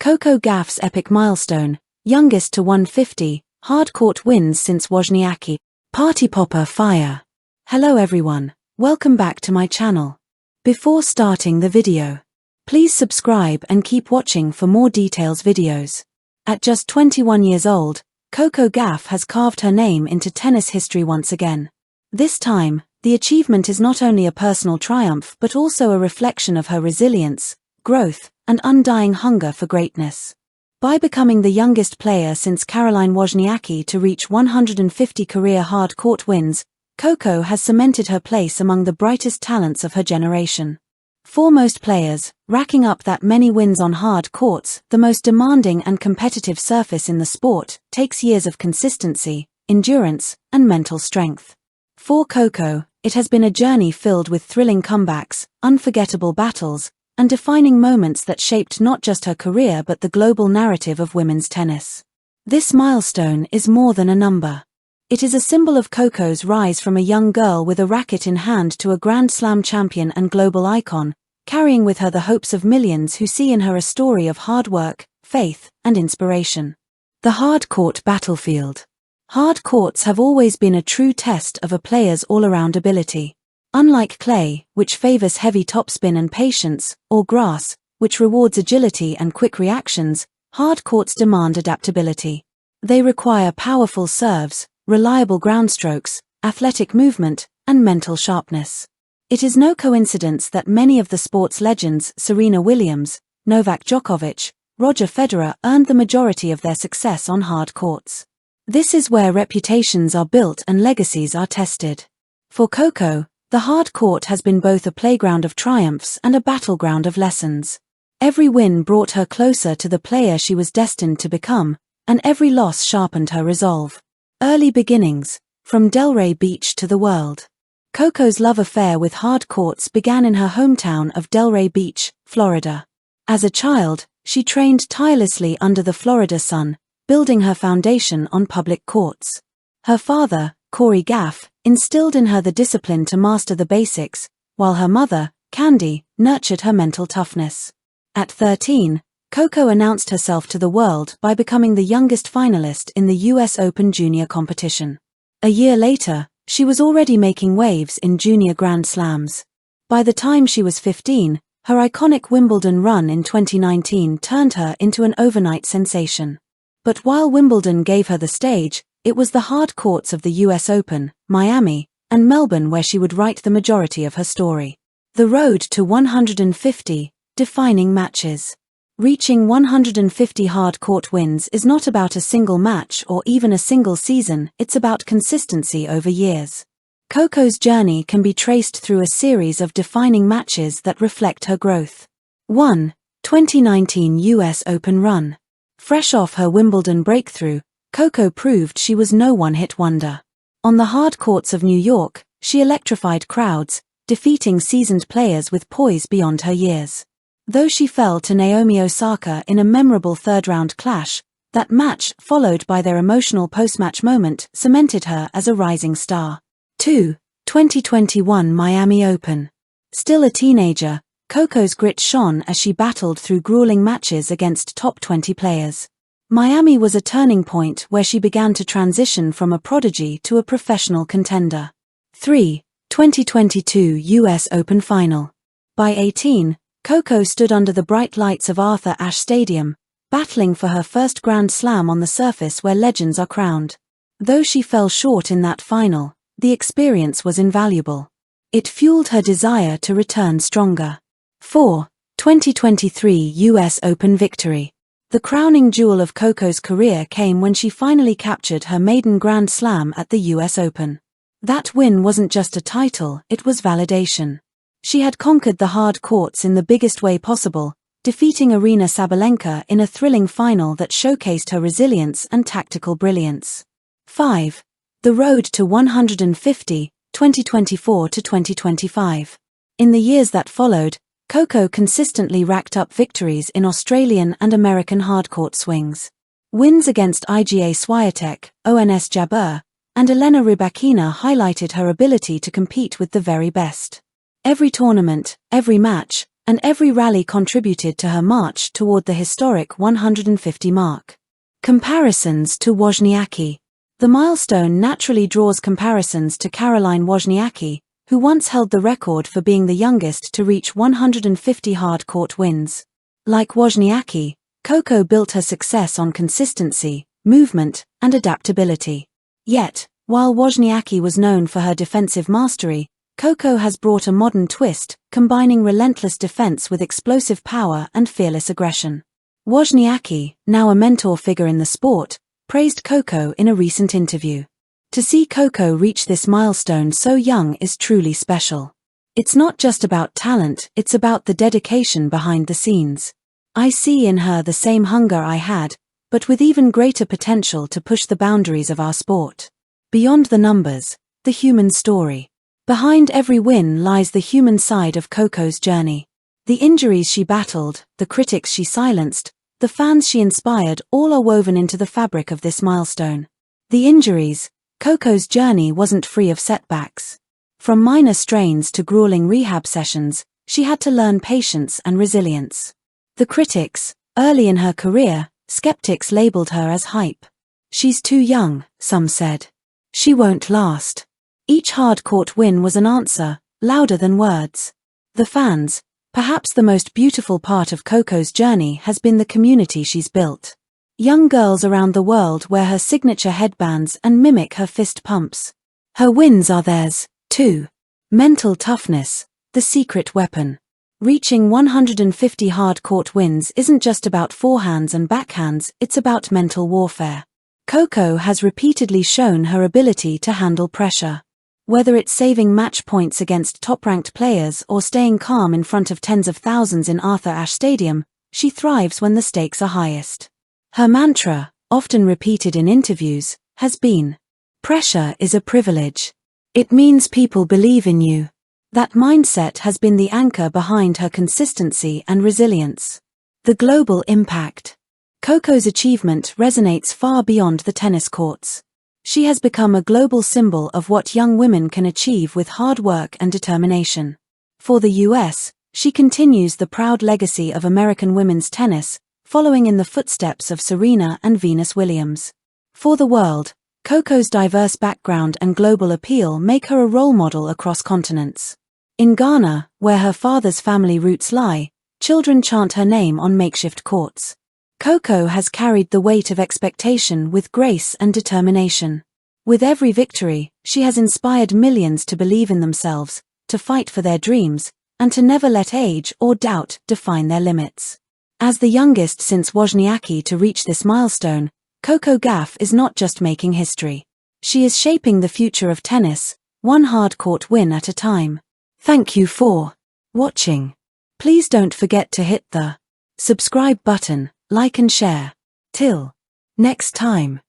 Coco Gauff's epic milestone, youngest to 150, hard-court wins since Wozniacki. Party popper fire. Hello everyone, welcome back to my channel. Before starting the video, please subscribe and keep watching for more details videos. At just 21 years old, Coco Gauff has carved her name into tennis history once again. This time, the achievement is not only a personal triumph but also a reflection of her resilience, growth, and undying hunger for greatness. By becoming the youngest player since Caroline Wozniacki to reach 150 career hard-court wins, Coco has cemented her place among the brightest talents of her generation. For most players, racking up that many wins on hard courts, the most demanding and competitive surface in the sport, takes years of consistency, endurance, and mental strength. For Coco, it has been a journey filled with thrilling comebacks, unforgettable battles, and defining moments that shaped not just her career but the global narrative of women's tennis. This milestone is more than a number. It is a symbol of Coco's rise from a young girl with a racket in hand to a Grand Slam champion and global icon, carrying with her the hopes of millions who see in her a story of hard work, faith, and inspiration. The hard-court battlefield. Hard courts have always been a true test of a player's all-around ability. Unlike clay, which favors heavy topspin and patience, or grass, which rewards agility and quick reactions, hard courts demand adaptability. They require powerful serves, reliable ground strokes, athletic movement, and mental sharpness. It is no coincidence that many of the sport's legends, Serena Williams, Novak Djokovic, Roger Federer, earned the majority of their success on hard courts. This is where reputations are built and legacies are tested. For Coco, the hard court has been both a playground of triumphs and a battleground of lessons. Every win brought her closer to the player she was destined to become, and every loss sharpened her resolve. Early beginnings, from Delray Beach to the world. Coco's love affair with hard courts began in her hometown of Delray Beach, Florida. As a child, she trained tirelessly under the Florida sun, building her foundation on public courts. Her father, Coco Gauff, instilled in her the discipline to master the basics, while her mother, Candy, nurtured her mental toughness. At 13, Coco announced herself to the world by becoming the youngest finalist in the US Open Junior competition. A year later, she was already making waves in junior Grand Slams. By the time she was 15, her iconic Wimbledon run in 2019 turned her into an overnight sensation. But while Wimbledon gave her the stage, it was the hard courts of the US Open, Miami, and Melbourne where she would write the majority of her story. The road to 150, defining matches. Reaching 150 hard court wins is not about a single match or even a single season, it's about consistency over years. Coco's journey can be traced through a series of defining matches that reflect her growth. 1. 2019 US Open run. Fresh off her Wimbledon breakthrough, Coco proved she was no one-hit wonder. On the hard courts of New York, she electrified crowds, defeating seasoned players with poise beyond her years. Though she fell to Naomi Osaka in a memorable third-round clash, that match, followed by their emotional post-match moment, cemented her as a rising star. 2. 2021 Miami Open. Still a teenager, Coco's grit shone as she battled through grueling matches against top 20 players. Miami was a turning point where she began to transition from a prodigy to a professional contender. 3. 2022 US Open Final. By 18, Coco stood under the bright lights of Arthur Ashe Stadium, battling for her first Grand Slam on the surface where legends are crowned. Though she fell short in that final, the experience was invaluable. It fueled her desire to return stronger. 4. 2023 US Open victory. The crowning jewel of Coco's career came when she finally captured her maiden Grand Slam at the US Open. That win wasn't just a title, it was validation. She had conquered the hard courts in the biggest way possible, defeating Aryna Sabalenka in a thrilling final that showcased her resilience and tactical brilliance. 5. The road to 150, 2024 to 2025. In the years that followed, Coco consistently racked up victories in Australian and American hardcourt swings. Wins against Iga Swiatek, Ons Jabeur, and Elena Rybakina highlighted her ability to compete with the very best. Every tournament, every match, and every rally contributed to her march toward the historic 150 mark. Comparisons to Wozniacki. The milestone naturally draws comparisons to Caroline Wozniacki, who once held the record for being the youngest to reach 150 hard-court wins. Like Wozniacki, Coco built her success on consistency, movement, and adaptability. Yet, while Wozniacki was known for her defensive mastery, Coco has brought a modern twist, combining relentless defense with explosive power and fearless aggression. Wozniacki, now a mentor figure in the sport, praised Coco in a recent interview. To see Coco reach this milestone so young is truly special. It's not just about talent, it's about the dedication behind the scenes. I see in her the same hunger I had, but with even greater potential to push the boundaries of our sport. Beyond the numbers, the human story. Behind every win lies the human side of Coco's journey. The injuries she battled, the critics she silenced, the fans she inspired, all are woven into the fabric of this milestone. The injuries. Coco's journey wasn't free of setbacks. From minor strains to grueling rehab sessions, she had to learn patience and resilience. The critics. Early in her career, skeptics labeled her as hype. She's too young, some said. She won't last. Each hard-court win was an answer, louder than words. The fans. Perhaps the most beautiful part of Coco's journey has been the community she's built. Young girls around the world wear her signature headbands and mimic her fist pumps. Her wins are theirs, too. Mental toughness, the secret weapon. Reaching 150 hard-court wins isn't just about forehands and backhands, it's about mental warfare. Coco has repeatedly shown her ability to handle pressure. Whether it's saving match points against top-ranked players or staying calm in front of tens of thousands in Arthur Ashe Stadium, she thrives when the stakes are highest. Her mantra, often repeated in interviews, has been, "Pressure is a privilege. It means people believe in you." That mindset has been the anchor behind her consistency and resilience. The global impact. Coco's achievement resonates far beyond the tennis courts. She has become a global symbol of what young women can achieve with hard work and determination. For the US, she continues the proud legacy of American women's tennis, following in the footsteps of Serena and Venus Williams. For the world, Coco's diverse background and global appeal make her a role model across continents. In Ghana, where her father's family roots lie, children chant her name on makeshift courts. Coco has carried the weight of expectation with grace and determination. With every victory, she has inspired millions to believe in themselves, to fight for their dreams, and to never let age or doubt define their limits. As the youngest since Wozniacki to reach this milestone, Coco Gauff is not just making history. She is shaping the future of tennis, one hard-court win at a time. Thank you for watching. Please don't forget to hit the subscribe button, like and share. Till next time.